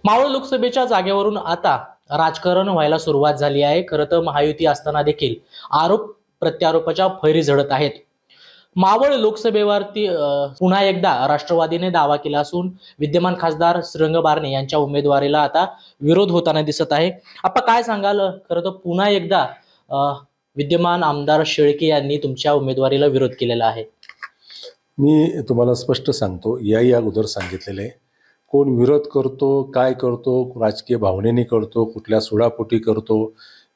मावळ लोकसभेच्या जागेवरून आता राजकारण व्हायला सुरुवात झाली आहे। खरं तर महायुती असताना देखील आरोप प्रत्यारोपाच्या फैरी झडत आहेत। मावळ लोकसभेवरती पुन्हा एकदा राष्ट्रवादीने दावा केला असून विद्यमान खासदार श्रीरंग बारणे यांच्या उमेदवारीला आता विरोध होताना दिसत आहे। आपण काय सांगाल? खरं तर पुन्हा एकदा विद्यमान आमदार शेळके यांनी तुमच्या उमेदवारीला विरोध केलेला आहे। मी तुम्हाला स्पष्ट सांगतो, याही अगोदर सांगितलेले आहे, कोण विरोध करतो, काय करतो, राजकीय भावनेने करतो, कुठल्या सुडापोटी करतो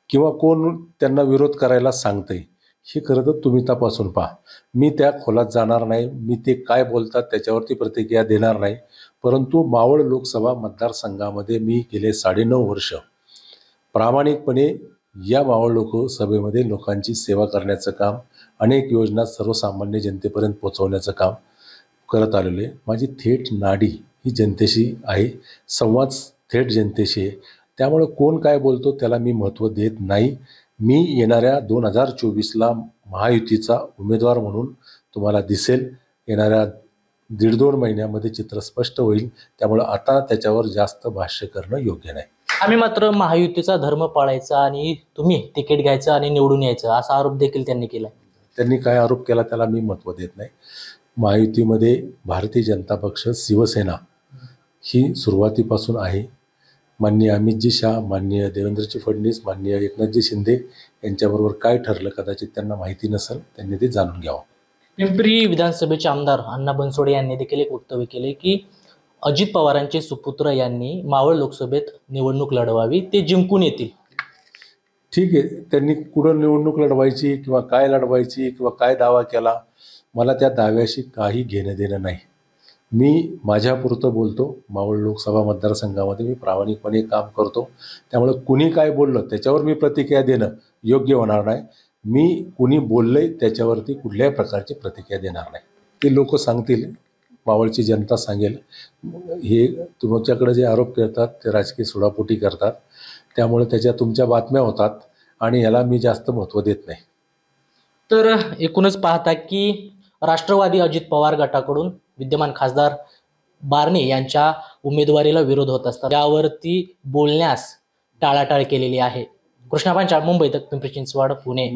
किंवा कोण त्यांना विरोध करायला सांगतंय, हे खरं तर तुम्ही तपासून पहा। मी त्या खोलात जाणार नाही, मी ते काय बोलतात त्याच्यावरती प्रतिक्रिया देणार नाही। परंतु मावळ लोकसभा मतदारसंघामध्ये मी गेले 9.5 वर्ष प्रामाणिकपणे या मावळ लोकसभेमध्ये लोकांची सेवा करण्याचं काम, अनेक योजना सर्वसामान्य जनतेपर्यंत पोहोचवण्याचं काम करत आलेलो आहे। माझी थेट नाडी ही जनतेशी आहे, संवाद थेट जनतेशी आहे। त्यामुळे कोण काय बोलतो त्याला मी महत्त्व देत नाही। मी येणाऱ्या 2024ला महायुतीचा उमेदवार म्हणून तुम्हाला दिसेल। येणाऱ्या 1.5-2 महिन्यामध्ये चित्र स्पष्ट होईल। त्यामुळे आता त्याच्यावर जास्त भाष्य करणं योग्य नाही। आम्ही मात्र महायुतीचा धर्म पाळायचा आणि तुम्ही तिकीट घ्यायचं आणि निवडून यायचं असा आरोप देखील त्यांनी केला। त्यांनी काय आरोप केला त्याला मी महत्त्व देत नाही। महायुतीमध्ये भारतीय जनता पक्ष, शिवसेना ही सुरुवातीपासून आहे। माननीय अमितजी शाह, माननीय देवेंद्रजी फडणवीस, माननीय एकनाथजी शिंदे यांच्याबरोबर काय ठरलं कदाचित त्यांना माहिती नसेल, त्यांनी ते जाणून घ्यावं। पिंपरी विधानसभेचे आमदार अण्णा बनसोडे यांनी देखील एक वक्तव्य केले की अजित पवारांचे सुपुत्र यांनी मावळ लोकसभेत निवडणूक लढवावी, ते जिंकून येतील। ठीक आहे, त्यांनी कुठं निवडणूक लढवायची किंवा काय लढवायची किंवा काय दावा केला, मला त्या दाव्याशी काही घेणं देणं नाही। मी माझ्यापुरतं बोलतो। मावळ लोकसभा मतदारसंघामध्ये मी प्रामाणिकपणे काम करतो। त्यामुळे कुणी काय बोललं त्याच्यावर मी प्रतिक्रिया देणं योग्य होणार नाही। मी कुणी बोललंय त्याच्यावरती कुठल्याही प्रकारची प्रतिक्रिया देणार नाही। ते लोक सांगतील, मावळची जनता सांगेल। हे तुमच्याकडे जे आरोप करतात ते राजकीय सुडापोटी करतात, त्यामुळे त्याच्या तुमच्या बातम्या होतात आणि याला मी जास्त महत्त्व देत नाही। तर एकूणच पाहता की राष्ट्रवादी अजित पवार गटाकडून विद्यमान खासदार बारणे यांच्या उमेदवारीला विरोध होत असतात, यावरती बोलण्यास टाळाटाळ केलेली आहे। कृष्णा पांचाळ, मुंबई तक, पिंपरी चिंचवड, पुणे।